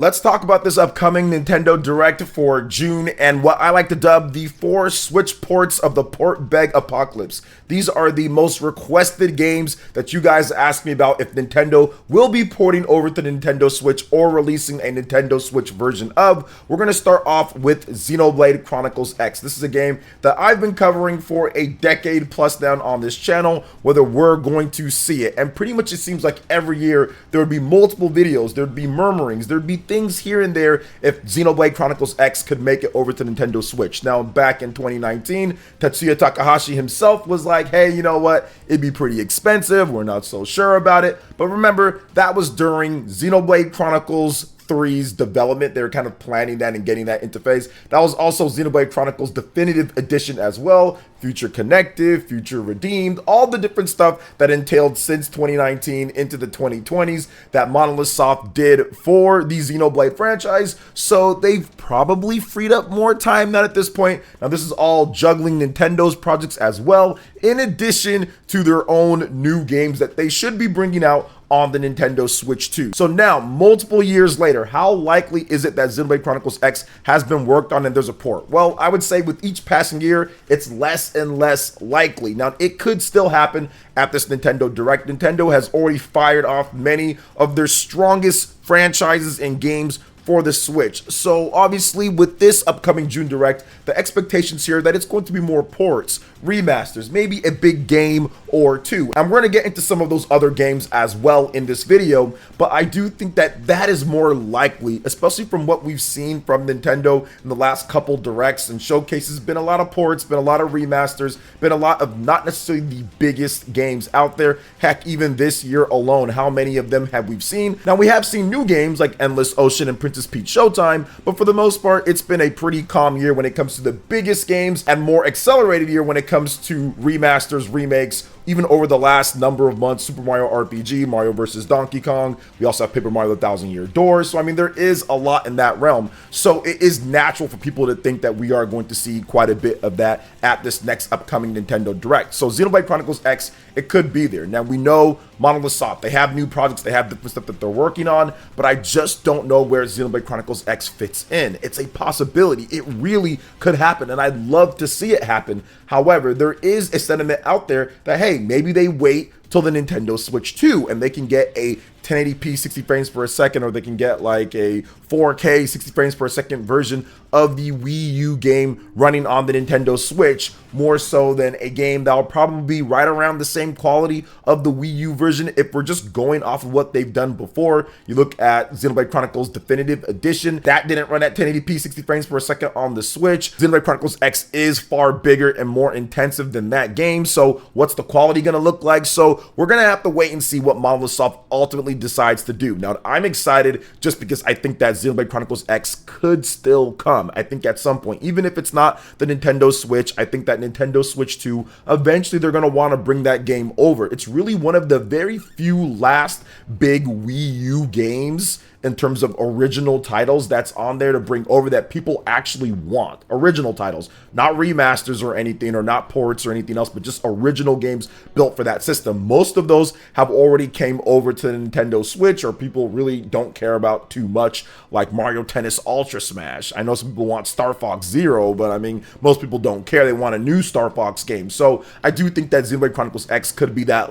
Let's talk about this upcoming Nintendo Direct for June and what I like to dub the 4 Switch ports of the Port Beg Apocalypse. These are the most requested games that you guys asked me about if Nintendo will be porting over to the Nintendo Switch or releasing a Nintendo Switch version of. We're going to start off with Xenoblade Chronicles X. This is a game that I've been covering for a decade plus now on this channel, whether we're going to see it. And pretty much it seems like every year there would be multiple videos, there would be murmurings, there would be things here and there if Xenoblade Chronicles X could make it over to Nintendo Switch. Now, back in 2019, Tetsuya Takahashi himself was like, hey, you know what? It'd be pretty expensive. We're not so sure about it. But remember, that was during Xenoblade Chronicles 3's development. They were kind of planning that and getting that interface. That was also Xenoblade Chronicles Definitive Edition as well. Future Connected, Future Redeemed, all the different stuff that entailed since 2019 into the 2020s that Monolith Soft did for the Xenoblade franchise. So they've probably freed up more time now at this point. Now this is all juggling Nintendo's projects as well, in addition to their own new games that they should be bringing out on the Nintendo Switch 2. So now, multiple years later, how likely is it that Xenoblade Chronicles X has been worked on and there's a port? Well, I would say with each passing year, it's less and less likely. Now, it could still happen at this Nintendo Direct. Nintendo has already fired off many of their strongest franchises and games for the Switch. So obviously with this upcoming June Direct, the expectations here that it's going to be more ports, remasters, maybe a big game or two. And we're going to get into some of those other games as well in this video, but I do think that that is more likely, especially from what we've seen from Nintendo in the last couple Directs and showcases. Been a lot of ports, been a lot of remasters, been a lot of not necessarily the biggest games out there. Heck, even this year alone, how many of them have we seen? Now we have seen new games like Endless Ocean and Princess Peach Showtime, but for the most part, it's been a pretty calm year when it comes to the biggest games and more accelerated year when it comes to remasters, remakes. Even over the last number of months, Super Mario RPG, Mario vs. Donkey Kong. We also have Paper Mario: The Thousand Year Door. So, I mean, there is a lot in that realm. So, it is natural for people to think that we are going to see quite a bit of that at this next upcoming Nintendo Direct. So, Xenoblade Chronicles X, it could be there. Now, we know Monolith Soft. They have new projects. They have different stuff that they're working on. But I just don't know where Xenoblade Chronicles X fits in. It's a possibility. It really could happen. And I'd love to see it happen. However, there is a sentiment out there that, hey, maybe they wait till the Nintendo Switch 2 and they can get a 1080p 60 frames per second, or they can get like a 4K 60 frames per second version of the Wii U game running on the Nintendo Switch, more so than a game that will probably be right around the same quality of the Wii U version if we're just going off of what they've done before. You look at Xenoblade Chronicles Definitive Edition, that didn't run at 1080p 60 frames per second on the Switch. Xenoblade Chronicles X is far bigger and more intensive than that game, so what's the quality going to look like? So we're going to have to wait and see what Monolith Soft ultimately decides to do. Now, I'm excited just because I think that Xenoblade Chronicles X could still come. I think at some point, even if it's not the Nintendo Switch, I think that Nintendo Switch 2, eventually they're going to want to bring that game over. It's really one of the very few last big Wii U games in terms of original titles that's on there to bring over that people actually want. Original titles, not remasters or anything, or not ports or anything else, but just original games built for that system. Most of those have already came over to the Nintendo Switch, or people really don't care about too much, like Mario Tennis Ultra Smash. I know some people want Star Fox Zero, but I mean, most people don't care. They want a new Star Fox game. So I do think that Xenoblade Chronicles X could be that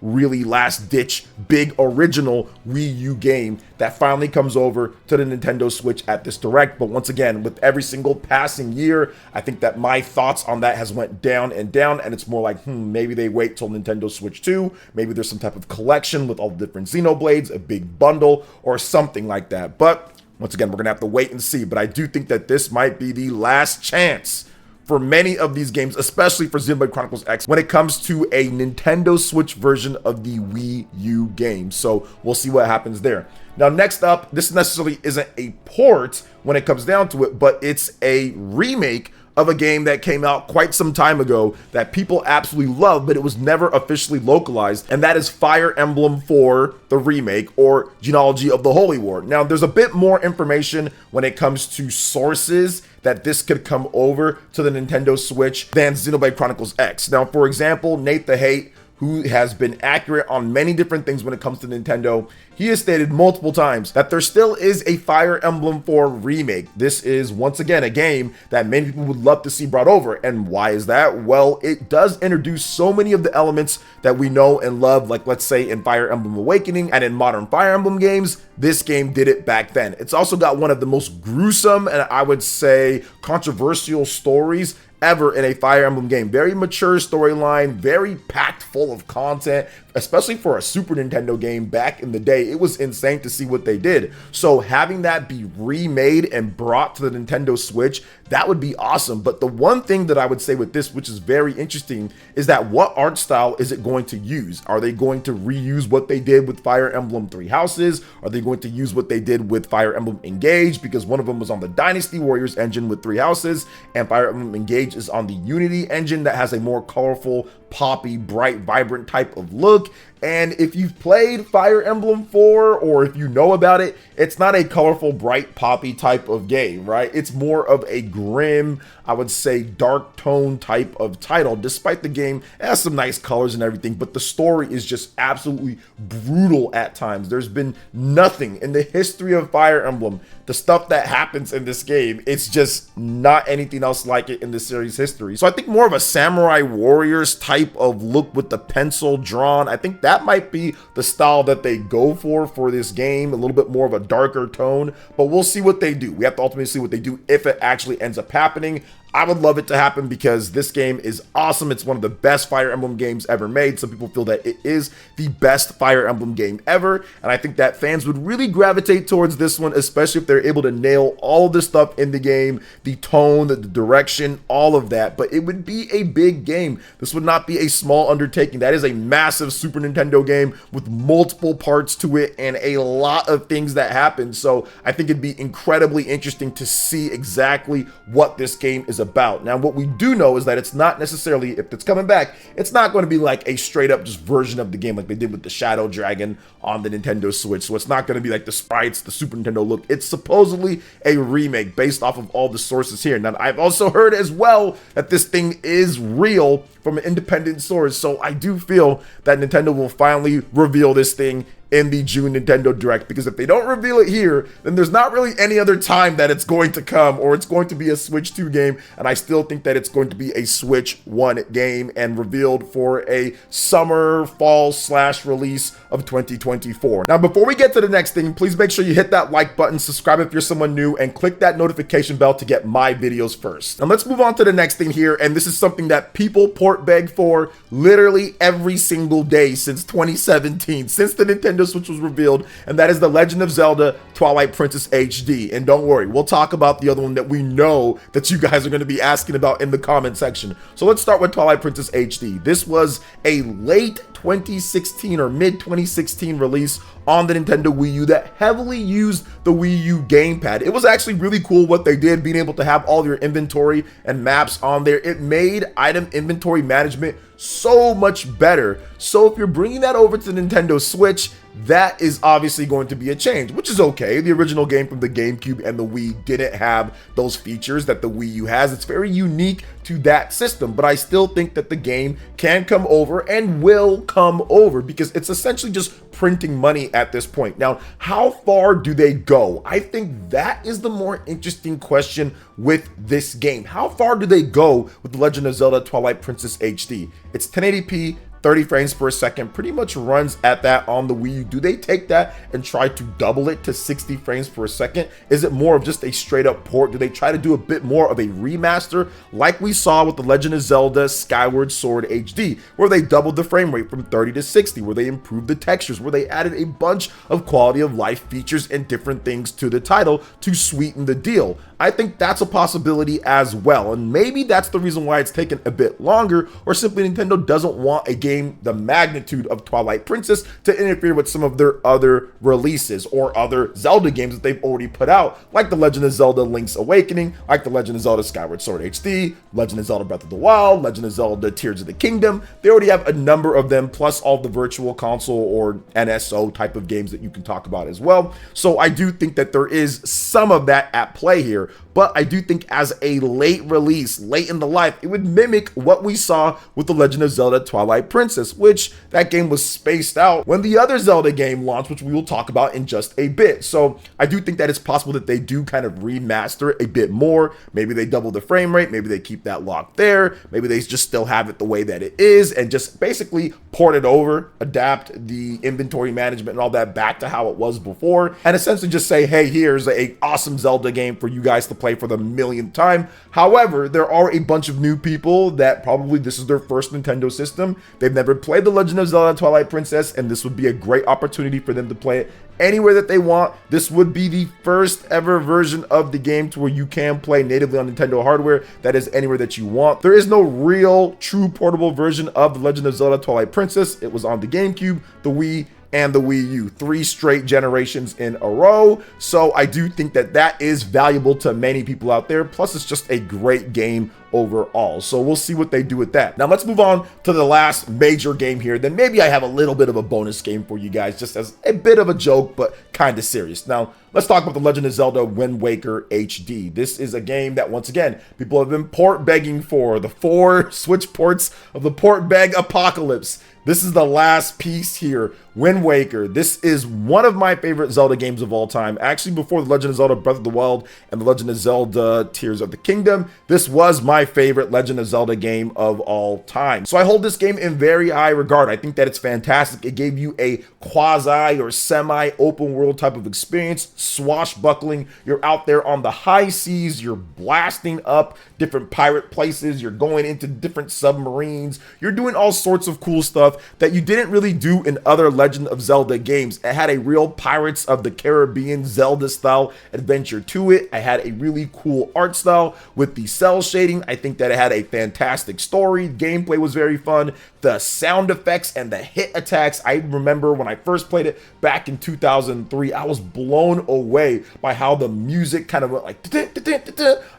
really last ditch big original Wii U game that finally comes over to the Nintendo Switch at this Direct. But once again, with every single passing year, I think that my thoughts on that has went down and down, and it's more like, maybe they wait till Nintendo Switch 2, maybe there's some type of collection with all the different Xenoblades, a big bundle or something like that. But once again, we're gonna have to wait and see. But I do think that this might be the last chance for many of these games, especially for Xenoblade Chronicles X, when it comes to a Nintendo Switch version of the Wii U game. So we'll see what happens there. Now, next up, this necessarily isn't a port when it comes down to it, but it's a remake of a game that came out quite some time ago that people absolutely love, but it was never officially localized, and that is Fire Emblem 4, the remake, or Genealogy of the Holy War. Now, there's a bit more information when it comes to sources that this could come over to the Nintendo Switch than Xenoblade Chronicles X. Now, for example, Nate the Hate who has been accurate on many different things when it comes to Nintendo, he has stated multiple times that there still is a Fire Emblem 4 remake. This is, once again, a game that many people would love to see brought over. And why is that? Well, it does introduce so many of the elements that we know and love, like let's say in Fire Emblem Awakening and in modern Fire Emblem games. This game did it back then. It's also got one of the most gruesome and I would say controversial stories ever in a Fire Emblem game. Very mature storyline, very packed full of content, especially for a Super Nintendo game back in the day. It was insane to see what they did. So having that be remade and brought to the Nintendo Switch, that would be awesome. But the one thing that I would say with this, which is very interesting, is that what art style is it going to use? Are they going to reuse what they did with Fire Emblem Three Houses? Are they going to use what they did with Fire Emblem Engage? Because one of them was on the Dynasty Warriors engine with Three Houses, and Fire Emblem Engage is on the Unity engine that has a more colorful, poppy, bright, vibrant type of look. And if you've played Fire Emblem 4 or if you know about it, it's not a colorful, bright, poppy type of game, right? It's more of a grim, I would say dark tone type of title. Despite the game, it has some nice colors and everything, but the story is just absolutely brutal at times. There's been nothing in the history of Fire Emblem, the stuff that happens in this game, it's just not anything else like it in the series history. So I think more of a Samurai Warriors type of look with the pencil drawn. I think that might be the style that they go for this game, a little bit more of a darker tone, but we'll see what they do. We have to ultimately see what they do if it actually ends up happening. I would love it to happen because this game is awesome. It's one of the best Fire Emblem games ever made. Some people feel that it is the best Fire Emblem game ever, and I think that fans would really gravitate towards this one, especially if they're able to nail all of this stuff in the game, the tone, the direction, all of that. But it would be a big game. This would not be a small undertaking. That is a massive Super Nintendo game with multiple parts to it and a lot of things that happen. So I think it'd be incredibly interesting to see exactly what this game is about. Now, what we do know is that it's not necessarily, if it's coming back, it's not going to be like a straight up just version of the game like they did with the Shadow Dragon on the Nintendo Switch. So it's not going to be like the sprites, the Super Nintendo look. It's supposedly a remake based off of all the sources here. Now, I've also heard as well that this thing is real from an independent source. So I do feel that Nintendo will finally reveal this thing in the June Nintendo Direct, because if they don't reveal it here, then there's not really any other time that it's going to come, or it's going to be a Switch 2 game, and I still think that it's going to be a Switch 1 game and revealed for a summer, fall / release of 2024. Now, before we get to the next thing, please make sure you hit that like button, subscribe if you're someone new, and click that notification bell to get my videos first. Now, let's move on to the next thing here, and this is something that people port beg for literally every single day since 2017, since the Nintendo Switch was revealed, and that is The Legend of Zelda Twilight Princess HD. And don't worry, we'll talk about the other one that we know that you guys are going to be asking about in the comment section. So let's start with Twilight Princess HD. This was a late 2016 or mid 2016 release on the Nintendo Wii U that heavily used the Wii U gamepad. It was actually really cool what they did, being able to have all your inventory and maps on there. It made item inventory management so much better. So if you're bringing that over to the Nintendo Switch, that is obviously going to be a change, which is okay. The original game from the GameCube and the Wii didn't have those features that the Wii U has. It's very unique to that system, but I still think that the game can come over and will come over because it's essentially just printing money at this point. Now, how far do they go? I think that is the more interesting question with this game. How far do they go with The Legend of Zelda Twilight Princess HD? It's 1080p, 30 frames per second, pretty much runs at that on the Wii U. Do they take that and try to double it to 60 frames per second? Is it more of just a straight up port? Do they try to do a bit more of a remaster like we saw with The Legend of Zelda Skyward Sword HD, where they doubled the frame rate from 30 to 60, where they improved the textures, where they added a bunch of quality of life features and different things to the title to sweeten the deal? I think that's a possibility as well, and maybe that's the reason why it's taken a bit longer, or simply Nintendo doesn't want a game the magnitude of Twilight Princess to interfere with some of their other releases or other Zelda games that they've already put out, like The Legend of Zelda Link's Awakening, like The Legend of Zelda Skyward Sword HD, Legend of Zelda Breath of the Wild, Legend of Zelda Tears of the Kingdom. They already have a number of them, plus all the virtual console or NSO type of games that you can talk about as well. So I do think that there is some of that at play here. But I do think as a late release, late in the life, it would mimic what we saw with The Legend of Zelda Twilight Princess. Princess, which that game was spaced out when the other Zelda game launched, which we will talk about in just a bit. So I do think that it's possible that they do kind of remaster it a bit more. Maybe they double the frame rate, maybe they keep that locked there, maybe they just still have it the way that it is and just basically port it over, adapt the inventory management and all that back to how it was before, and essentially just say, hey, here's a awesome Zelda game for you guys to play for the millionth time. However, there are a bunch of new people that probably this is their first Nintendo system. They've never played The Legend of Zelda Twilight Princess, and this would be a great opportunity for them to play it anywhere that they want. This would be the first ever version of the game to where you can play natively on Nintendo hardware, that is anywhere that you want. There is no real true portable version of The Legend of Zelda Twilight Princess. It was on the GameCube, the Wii, and the Wii U, 3 straight generations in a row. So I do think that that is valuable to many people out there. Plus, it's just a great game overall. So we'll see what they do with that. Now let's move on to the last major game here. Then maybe I have a little bit of a bonus game for you guys, just as a bit of a joke, but kind of serious. Now let's talk about The Legend of Zelda Wind Waker HD. This is a game that, once again, people have been port begging for. The 4 Switch ports of the port beg apocalypse. This is the last piece here, Wind Waker. This is one of my favorite Zelda games of all time. Actually, before The Legend of Zelda Breath of the Wild and The Legend of Zelda Tears of the Kingdom, this was my favorite Legend of Zelda game of all time. So I hold this game in very high regard. I think that it's fantastic. It gave you a quasi or semi open world type of experience, swashbuckling. You're out there on the high seas, you're blasting up different pirate places, you're going into different submarines, you're doing all sorts of cool stuff that you didn't really do in other Legend of Zelda games. It had a real Pirates of the Caribbean Zelda style adventure to it. I had a really cool art style with the cell shading. I think that it had a fantastic story. Gameplay was very fun. The sound effects and the hit attacks, I remember when I first played it back in 2003, I was blown away by how the music kind of went like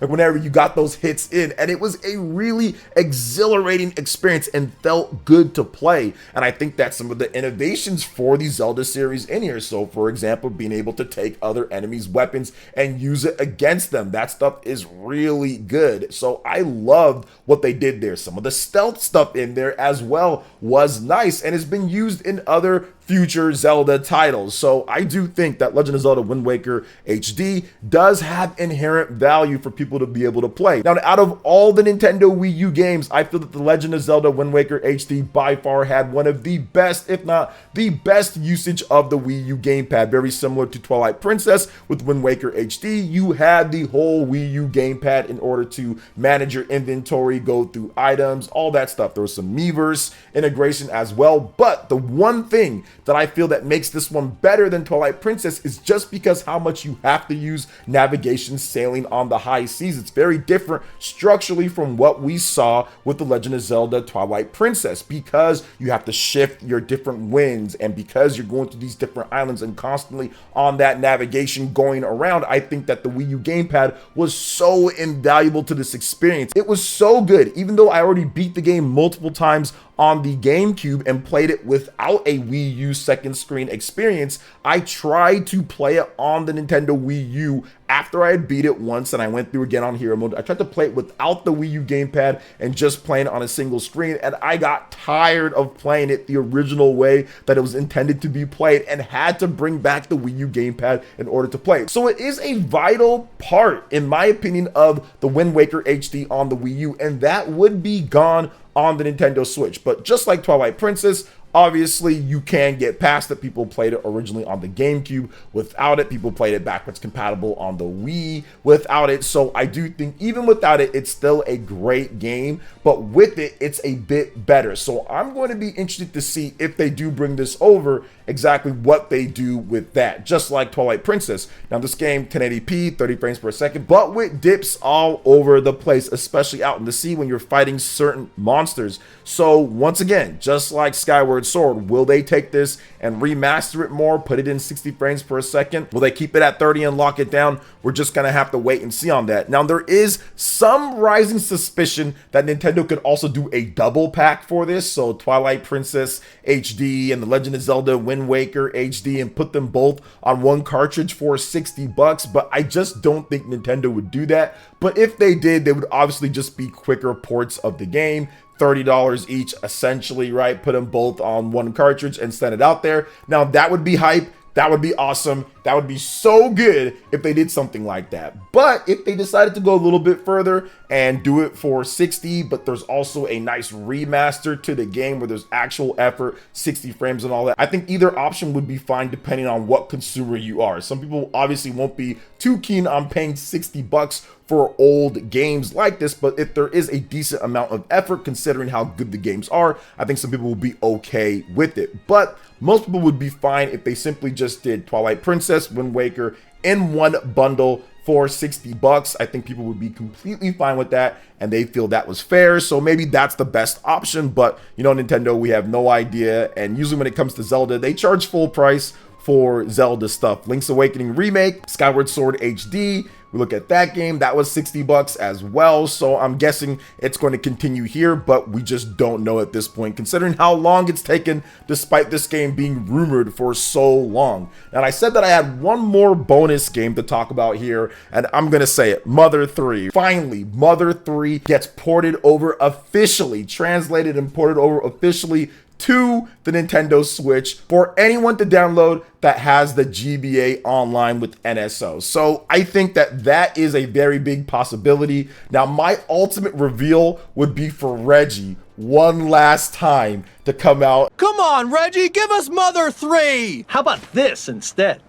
whenever you got those hits in, and it was a really exhilarating experience and felt good to play. And I think that's some of the innovations for the Zelda series in here. So for example, being able to take other enemies' weapons and use it against them, that stuff is really good. So I loved what they did there. Some of the stealth stuff in there as well was nice and has been used in other future Zelda titles. So I do think that Legend of Zelda Wind Waker HD does have inherent value for people to be able to play. Now, out of all the Nintendo Wii U games, I feel that the Legend of Zelda Wind Waker HD by far had one of the best, if not the best, usage of the Wii U gamepad. Very similar to Twilight Princess with Wind Waker HD, you had the whole Wii U gamepad in order to manage your inventory, go through items, all that stuff. There was some Miiverse integration as well, but the one thing that I feel that makes this one better than Twilight Princess is just because how much you have to use navigation sailing on the high seas. It's very different structurally from what we saw with The Legend of Zelda Twilight Princess, because you have to shift your different winds and because you're going to these different islands and constantly on that navigation going around. I think that the Wii U gamepad was so invaluable to this experience. It was so good, even though I already beat the game multiple times on the GameCube and played it without a Wii U second screen experience. I tried to play it on the Nintendo Wii U after I had beat it once and I went through again on Hero Mode. I tried to play it without the Wii U gamepad and just playing it on a single screen, and I got tired of playing it the original way that it was intended to be played and had to bring back the Wii U gamepad in order to play it. So it is a vital part, in my opinion, of the Wind Waker HD on the Wii U, and that would be gone on the Nintendo Switch. But just like Twilight Princess, obviously you can get past it. People played it originally on the GameCube without it. People played it backwards compatible on the Wii without it. So I do think even without it, it's still a great game, but with it, it's a bit better. So I'm going to be interested to see if they do bring this over, exactly what they do with that, just like Twilight Princess. Now this game, 1080p, 30 frames per second, but with dips all over the place, especially out in the sea when you're fighting certain monsters. So once again, just like Skyward Sword, will they take this and remaster it more, put it in 60 frames per second? Will they keep it at 30 and lock it down? we're just gonna have to wait and see on that. Now, there is some rising suspicion that Nintendo could also do a double pack for this, so Twilight Princess HD and The Legend of Zelda Wind Waker HD, and put them both on one cartridge for 60 bucks, but I just don't think Nintendo would do that. But if they did, they would obviously just be quicker ports of the game, $30 each essentially, right? Put them both on one cartridge and send it out there. Now, that would be hype. That would be awesome. That would be so good if they did something like that. But if they decided to go a little bit further and do it for 60, but there's also a nice remaster to the game where there's actual effort, 60 frames and all that, I think either option would be fine depending on what consumer you are. Some people obviously won't be too keen on paying 60 bucks for old games like this, but if there is a decent amount of effort considering how good the games are, I think some people will be okay with it. But most people would be fine if they simply just did Twilight Princess, Wind Waker in one bundle for 60 bucks. I think people would be completely fine with that, and they feel that was fair. So maybe that's the best option, but you know, Nintendo, we have no idea. And usually when it comes to Zelda, they charge full price for Zelda stuff. Link's Awakening Remake, Skyward Sword HD, we look at that game, that was 60 bucks as well. So I'm guessing it's going to continue here, but we just don't know at this point, considering how long it's taken despite this game being rumored for so long. And I said that I had one more bonus game to talk about here, and I'm gonna say it, Mother 3. Finally, Mother 3 gets ported over officially, translated and ported over officially to the Nintendo Switch for anyone to download that has the GBA online with NSO. So I think that that is a very big possibility. Now, my ultimate reveal would be for Reggie one last time to come out. Come on, Reggie, give us Mother 3! How about this instead?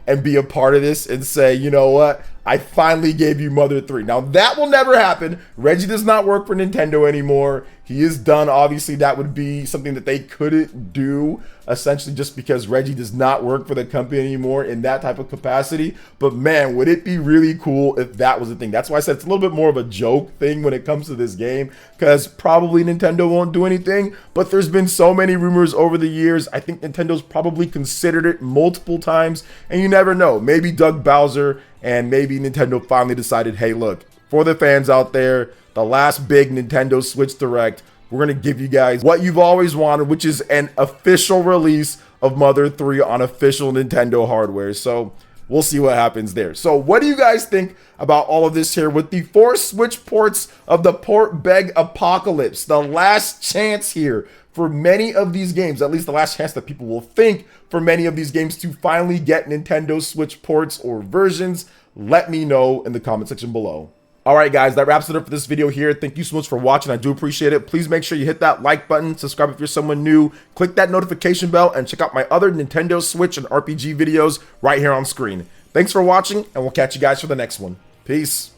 And be a part of this and say, you know what? I finally gave you Mother 3. Now, that will never happen. Reggie does not work for Nintendo anymore. He is done. Obviously, that would be something that they couldn't do, essentially just because Reggie does not work for the company anymore in that type of capacity. But man, would it be really cool if that was a thing? That's why I said it's a little bit more of a joke thing when it comes to this game, because probably Nintendo won't do anything. But there's been so many rumors over the years. I think Nintendo's probably considered it multiple times, and you never know. Maybe Doug Bowser and maybe Nintendo finally decided, hey, look, for the fans out there, the last big Nintendo Switch Direct, we're going to give you guys what you've always wanted, which is an official release of Mother 3 on official Nintendo hardware. So we'll see what happens there. So what do you guys think about all of this here with the 4 Switch ports of the port beg apocalypse? The last chance here for many of these games, at least the last chance that people will think for many of these games to finally get Nintendo Switch ports or versions. Let me know in the comment section below. All right, guys, that wraps it up for this video here. Thank you so much for watching. I do appreciate it. Please make sure you hit that like button, subscribe if you're someone new, click that notification bell, and check out my other Nintendo Switch and RPG videos right here on screen. Thanks for watching, and we'll catch you guys for the next one. Peace.